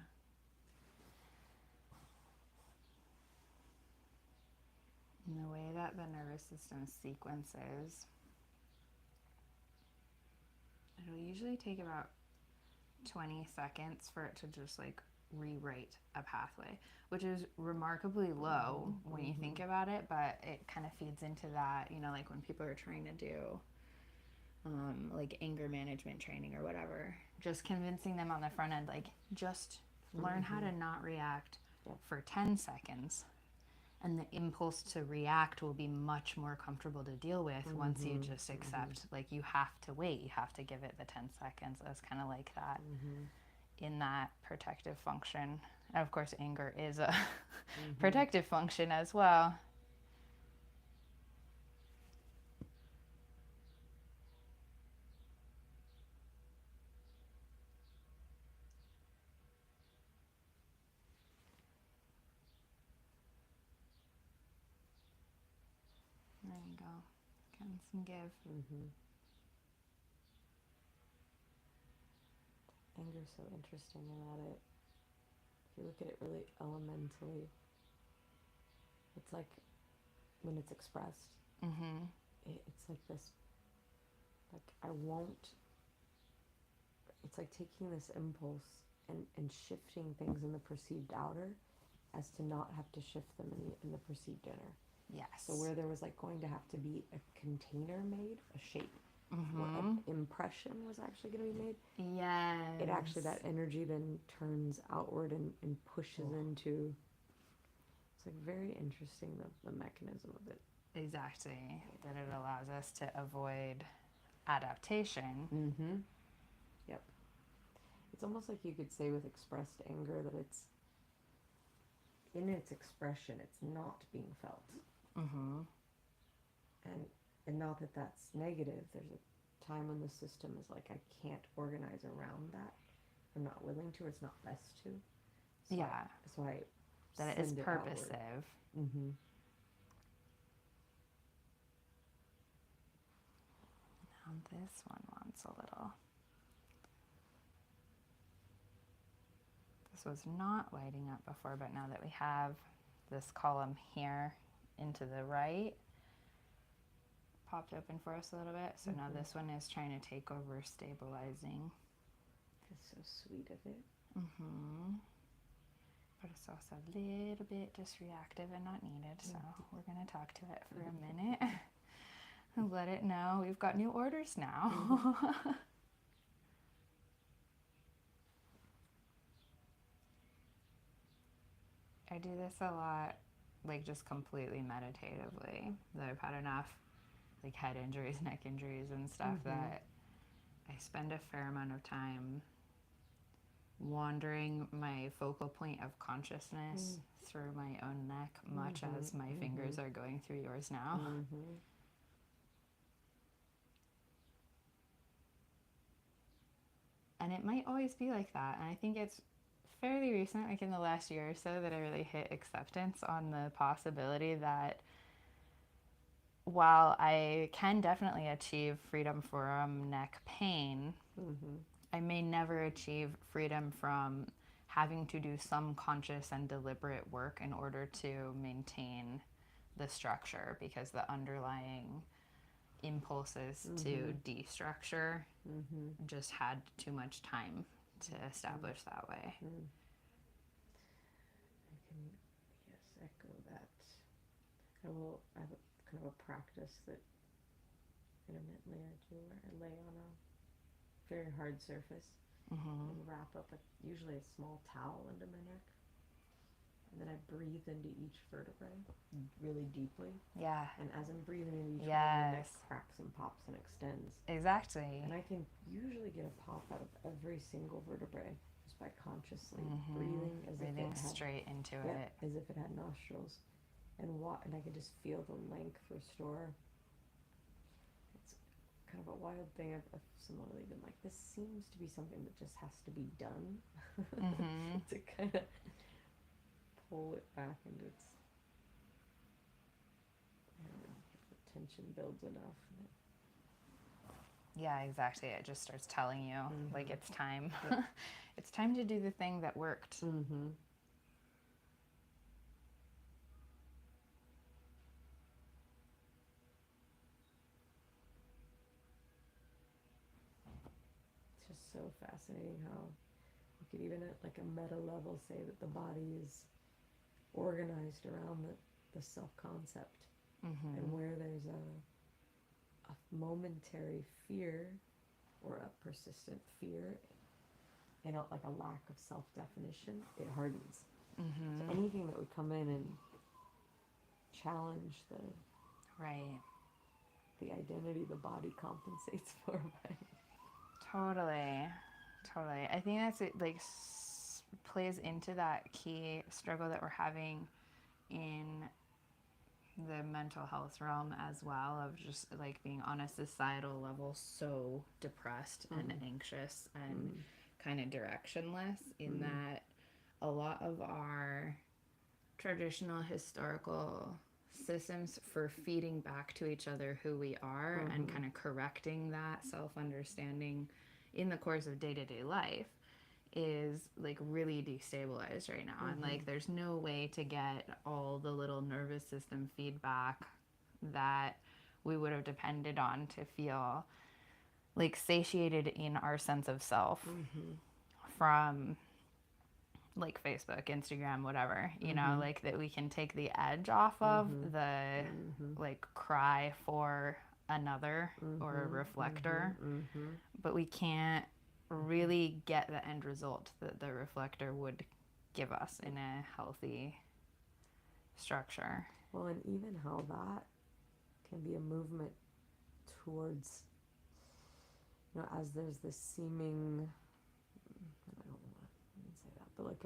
And the way that the nervous system sequences, it'll usually take about 20 seconds for it to just like rewrite a pathway, which is remarkably low when you think about it, but it kind of feeds into that, like when people are trying to do like anger management training or whatever, just convincing them on the front end, like just learn how to not react for 10 seconds. And the impulse to react will be much more comfortable to deal with once you just accept, like you have to wait, you have to give it the 10 seconds. It's kind of like that in that protective function. And of course, anger is a protective function as well. There you go. Getting some give. Anger is so interesting in that if you look at it really elementally, it's like when it's expressed, it's like this, like it's like taking this impulse and shifting things in the perceived outer as to not have to shift them in the perceived inner. Yes. So where there was like going to have to be a container made, a shape, where an impression was actually going to be made. Yes. It actually, that energy then turns outward and pushes into, it's like very interesting, the mechanism of it. Exactly. That it allows us to avoid adaptation. Yep. It's almost like you could say with expressed anger that it's, in its expression, it's not being felt. And not that that's negative. There's a time when the system is like, I can't organize around that. I'm not willing to, or it's not best to. So so I that it is purposive. Now this one wants a little. This was not lighting up before, but now that we have this column here into the right, popped open for us a little bit. So now this one is trying to take over stabilizing. It's so sweet of it. But it's also a little bit just reactive and not needed. So we're going to talk to it for a minute and let it know we've got new orders now. I do this a lot, like just completely meditatively. I've had enough like head injuries, neck injuries and stuff that I spend a fair amount of time wandering my focal point of consciousness through my own neck, much as my fingers are going through yours now. And it might always be like that. And I think it's fairly recent, like in the last year or so, that I really hit acceptance on the possibility that while I can definitely achieve freedom from neck pain, I may never achieve freedom from having to do some conscious and deliberate work in order to maintain the structure, because the underlying impulses to destructure just had too much time to establish that way. I can, yes, echo that. I have a kind of a practice that intermittently I do where I lay on very hard surface, Mm-hmm. and wrap up usually a small towel under my neck. And then I breathe into each vertebrae really deeply. Yeah. And as I'm breathing into each one, the neck Yes. cracks and pops and extends. Exactly. And I can usually get a pop out of every single vertebrae just by consciously Mm-hmm. breathing as if Breathing it had, straight into yeah, it. as if it had nostrils, and and I can just feel the length restore. It's kind of a wild thing. I've similarly been like, this seems to be something that just has to be done. Mm-hmm. To kind of pull it back into its, I don't know, if the tension builds enough. Yeah, exactly. It just starts telling you, like, Mm-hmm. it's time. Yep. It's time to do the thing that worked. Mm-hmm. It's just so fascinating how you could even at like a meta level say that the body is organized around the self-concept. Mm-hmm. And where there's a momentary fear or a persistent fear and like a lack of self-definition, it hardens. Mm-hmm. So anything that would come in and challenge Right. the identity the body compensates for, right? Totally. Totally. I think that's it, like, plays into that key struggle that we're having in the mental health realm as well, of just like being on a societal level so depressed and anxious and kind of directionless, in that a lot of our traditional historical systems for feeding back to each other who we are and kind of correcting that self-understanding in the course of day-to-day life is like really destabilized right now. And like there's no way to get all the little nervous system feedback that we would have depended on to feel like satiated in our sense of self from like Facebook, Instagram, whatever, you know, like that we can take the edge off of the like cry for another or a reflector, but we can't really get the end result that the reflector would give us in a healthy structure. Well, and even how that can be a movement towards, you know, as there's this seeming, I don't want to even say that, but like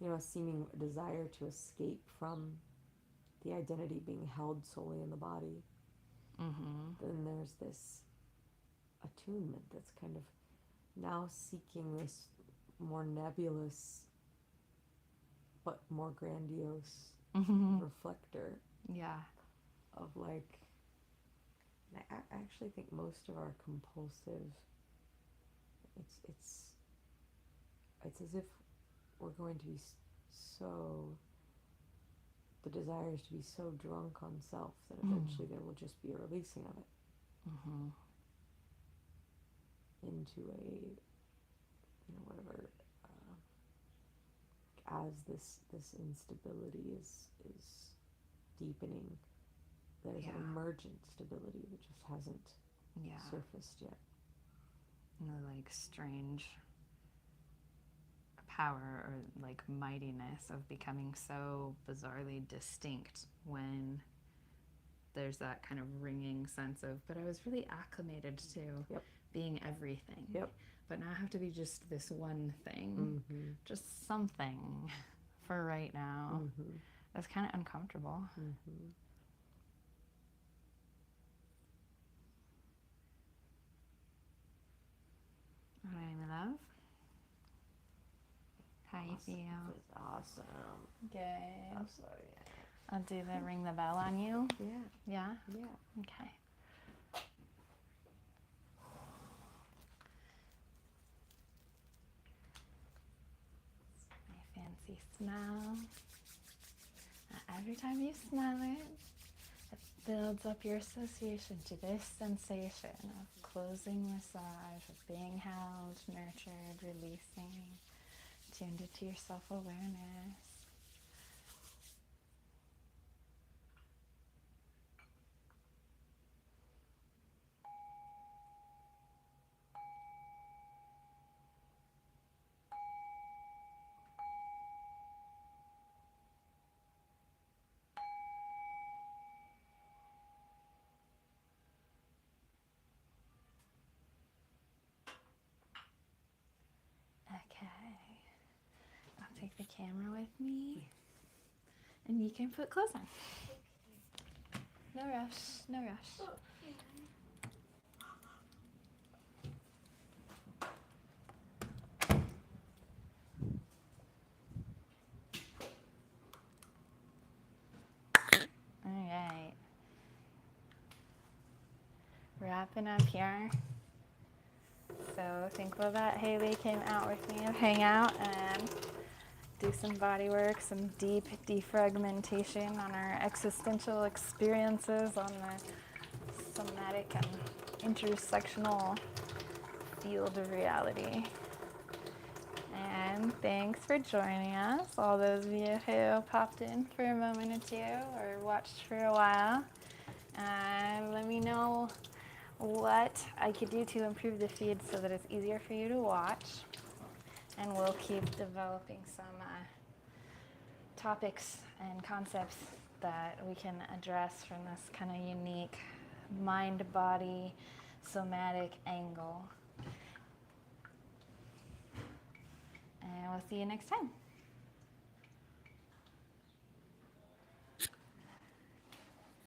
you know, a seeming desire to escape from the identity being held solely in the body. Then there's this attunement that's kind of now seeking this more nebulous but more grandiose reflector. Yeah. Of like, I actually think most of our compulsive, it's as if we're going to be so, the desire is to be so drunk on self that eventually there will just be a releasing of it into a, you know, whatever, as this instability is deepening, there's an emergent stability that just hasn't surfaced yet. And the like strange power or like mightiness of becoming so bizarrely distinct when there's that kind of ringing sense of, but I was really acclimated to being everything. But now I have to be just this one thing, just something for right now. That's kind of uncomfortable. All right, my love. How you feel? It's awesome. Good. Awesome, I'll do the ring the bell on you. yeah. Yeah? Yeah. Okay. My fancy smell. Every time you smell it, it builds up your association to this sensation of closing massage, of being held, nurtured, releasing, tuned into your self-awareness. camera with me, and you can put clothes on. No rush, no rush. All right. Wrapping up here. So thankful that Haley came out with me to hang out and do some body work, some deep defragmentation on our existential experiences, on the somatic and intersectional field of reality. And thanks for joining us, all those of you who popped in for a moment or two or watched for a while. And let me know what I could do to improve the feed so that it's easier for you to watch. And we'll keep developing some topics and concepts that we can address from this kind of unique mind-body somatic angle. And we'll see you next time.